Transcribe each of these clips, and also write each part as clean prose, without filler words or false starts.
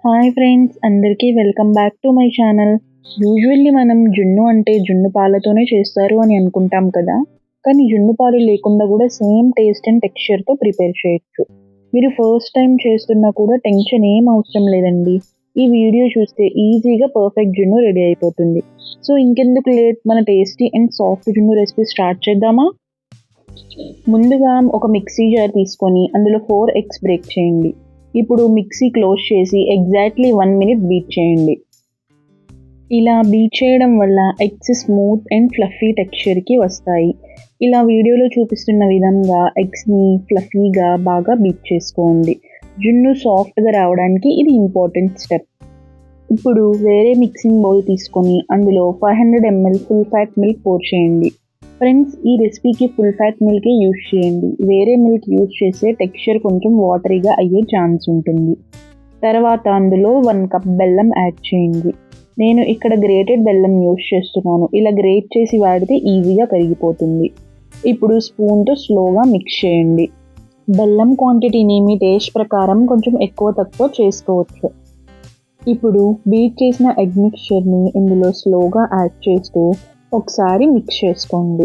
Hi friends, అందరికీ welcome back to my channel. Usually మనం జున్ను అంటే జున్ను పాలతోనే చేస్తారు అని అనుకుంటాం కదా, కానీ జున్ను పాలు లేకుండా కూడా సేమ్ టేస్ట్ అండ్ టెక్స్చర్తో ప్రిపేర్ చేయొచ్చు. మీరు ఫస్ట్ టైం చేస్తున్నా కూడా టెన్షన్ ఏం అవసరం లేదండి. ఈ వీడియో చూస్తే ఈజీగా పర్ఫెక్ట్ జున్ను రెడీ అయిపోతుంది. సో ఇంకెందుకు లేట్, మన టేస్టీ అండ్ సాఫ్ట్ జున్ను రెసిపీ స్టార్ట్ చేద్దామా? ముందుగా ఒక మిక్సీ జార్ తీసుకొని అందులో 4 ఎగ్స్ బ్రేక్ చేయండి. ఇప్పుడు మిక్సీ క్లోజ్ చేసి ఎగ్జాక్ట్లీ 1 మినిట్ బీట్ చేయండి. ఇలా బీట్ చేయడం వల్ల ఎగ్స్ స్మూత్ అండ్ ఫ్లఫీ టెక్స్చర్కి వస్తాయి. ఇలా వీడియోలో చూపిస్తున్న విధంగా ఎగ్స్ని ఫ్లఫీగా బాగా బీట్ చేసుకోండి. జున్ను సాఫ్ట్గా రావడానికి ఇది ఇంపార్టెంట్ స్టెప్. ఇప్పుడు వేరే మిక్సింగ్ బౌల్ తీసుకొని అందులో 500 ml full fat milk pour చేయండి. ఫ్రెండ్స్, ఈ రెసిపీకి ఫుల్ ఫ్యాట్ మిల్కే యూజ్ చేయండి. వేరే మిల్క్ యూజ్ చేస్తే టెక్స్చర్ కొంచెం వాటరీగా అయ్యే ఛాన్స్ ఉంటుంది. తర్వాత అందులో 1 కప్ బెల్లం యాడ్ చేయండి. నేను ఇక్కడ గ్రేటెడ్ బెల్లం యూజ్ చేస్తున్నాను. ఇలా గ్రేట్ చేసి వాడితే ఈజీగా కరిగిపోతుంది. ఇప్పుడు స్పూన్తో స్లోగా మిక్స్ చేయండి. బెల్లం క్వాంటిటీని మీ టేస్ట్ ప్రకారం కొంచెం ఎక్కువ తక్కువ చేసుకోవచ్చు. ఇప్పుడు బీట్ చేసిన ఎగ్ మిక్చర్ని ఇందులో స్లోగా యాడ్ చేస్తూ ఒకసారి మిక్స్ చేసుకోండి.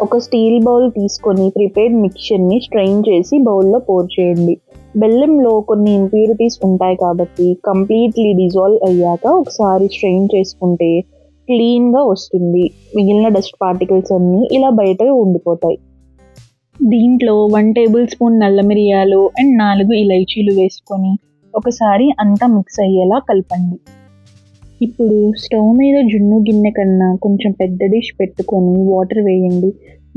ఒక స్టీల్ బౌల్ తీసుకొని ప్రిపేర్డ్ మిక్చర్ని స్ట్రెయిన్ చేసి బౌల్లో పోర్ చేయండి. బెల్లంలో కొన్ని ఇంప్యూరిటీస్ ఉంటాయి కాబట్టి కంప్లీట్లీ డిజాల్వ్ అయ్యాక ఒకసారి స్ట్రెయిన్ చేసుకుంటే క్లీన్గా వస్తుంది. మిగిలిన డస్ట్ పార్టికల్స్ అన్నీ ఇలా బయట ఉండిపోతాయి. దీంట్లో 1 టేబుల్ స్పూన్ నల్ల మిరియాలు అండ్ 4 ఇలైచీలు వేసుకొని ఒకసారి అంతా మిక్స్ అయ్యేలా కలపండి. ఇప్పుడు స్టవ్ మీద జున్ను గిన్నె కన్నా కొంచెం పెద్ద డిష్ పెట్టుకొని వాటర్ వేయండి.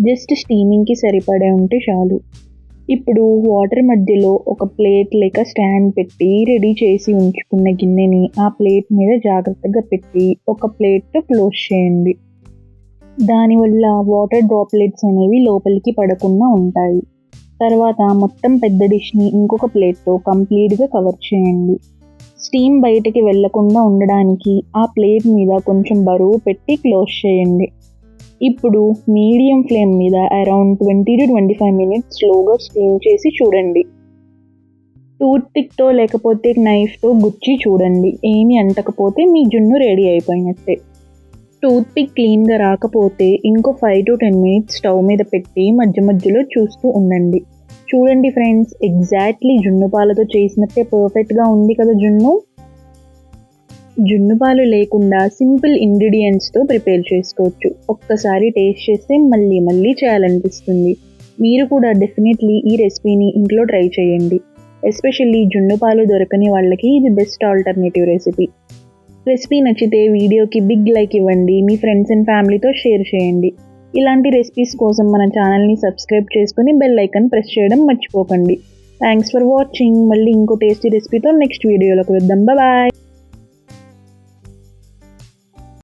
జస్ట్ స్టీమింగ్కి సరిపడే ఉంటే చాలు. ఇప్పుడు వాటర్ మధ్యలో ఒక ప్లేట్ లేక స్టాండ్ పెట్టి రెడీ చేసి ఉంచుకున్న గిన్నెని ఆ ప్లేట్ మీద జాగ్రత్తగా పెట్టి ఒక ప్లేట్తో క్లోజ్ చేయండి. దానివల్ల వాటర్ డ్రాప్లెట్స్ అనేవి లోపలికి పడకుండా ఉంటాయి. తర్వాత మొత్తం పెద్ద డిష్ని ఇంకొక ప్లేట్తో కంప్లీట్గా కవర్ చేయండి. స్టీమ్ బయటికి వెళ్లకుండా ఉండడానికి ఆ ప్లేట్ మీద కొంచెం బరువు పెట్టి క్లోజ్ చేయండి. ఇప్పుడు మీడియం ఫ్లేమ్ మీద అరౌండ్ 20 to 25 మినిట్స్ స్లోగా స్టీమ్ చేసి చూడండి. టూత్ పిక్తో లేకపోతే నైఫ్తో గుచ్చి చూడండి. ఏమీ అంటకపోతే మీ జున్ను రెడీ అయిపోయినట్టే. టూత్ పిక్ క్లీన్గా రాకపోతే ఇంకో 5 to 10 మినిట్స్ స్టవ్ మీద పెట్టి మధ్య మధ్యలో చూస్తూ ఉండండి. చూడండి ఫ్రెండ్స్, ఎగ్జాక్ట్లీ జున్ను పాలతో చేసినట్టే పర్ఫెక్ట్గా ఉంది కదా జున్ను. జున్ను పాలు లేకుండా సింపుల్ ఇంగ్రీడియంట్స్తో ప్రిపేర్ చేసుకోవచ్చు. ఒక్కసారి టేస్ట్ చేస్తే మళ్ళీ మళ్ళీ చేయాలనిపిస్తుంది. మీరు కూడా డెఫినెట్లీ ఈ రెసిపీని ఇంట్లో ట్రై చేయండి. ఎస్పెషల్లీ జున్ను పాలు దొరకని వాళ్ళకి ఇది బెస్ట్ ఆల్టర్నేటివ్ రెసిపీ. రెసిపీ నచ్చితే వీడియోకి బిగ్ లైక్ ఇవ్వండి. మీ ఫ్రెండ్స్ అండ్ ఫ్యామిలీతో షేర్ చేయండి. ఇలాంటి రెసిపీస్ కోసం మన ఛానల్ని సబ్స్క్రైబ్ చేసుకుని బెల్ ఐకాన్ ప్రెస్ చేయడం మర్చిపోకండి. Thanks for watching. మళ్ళీ ఇంకో టేస్టీ రెసిపీతో నెక్స్ట్ వీడియోలో కలుద్దాం. బాయ్.